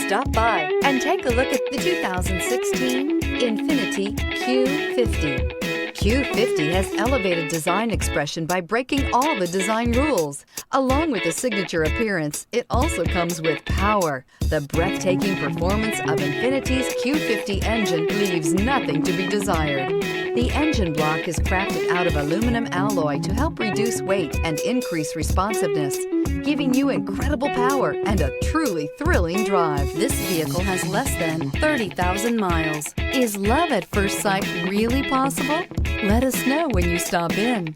Stop by and take a look at the 2016 INFINITI Q50. Q50 has elevated design expression by breaking all the design rules. Along with a signature appearance, it also comes with power. The breathtaking performance of INFINITI's Q50 engine leaves nothing to be desired. The engine block is crafted out of aluminum alloy to help reduce weight and increase responsiveness, giving you incredible power and a truly thrilling drive. This vehicle has less than 30,000 miles. Is love at first sight really possible? Let us know when you stop in.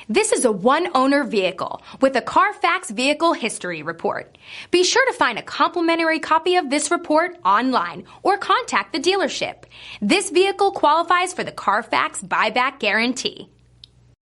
This is a one-owner vehicle with a CARFAX Vehicle History Report. Be sure to find a complimentary copy of this report online or contact the dealership. This vehicle qualifies for the CARFAX Buyback Guarantee.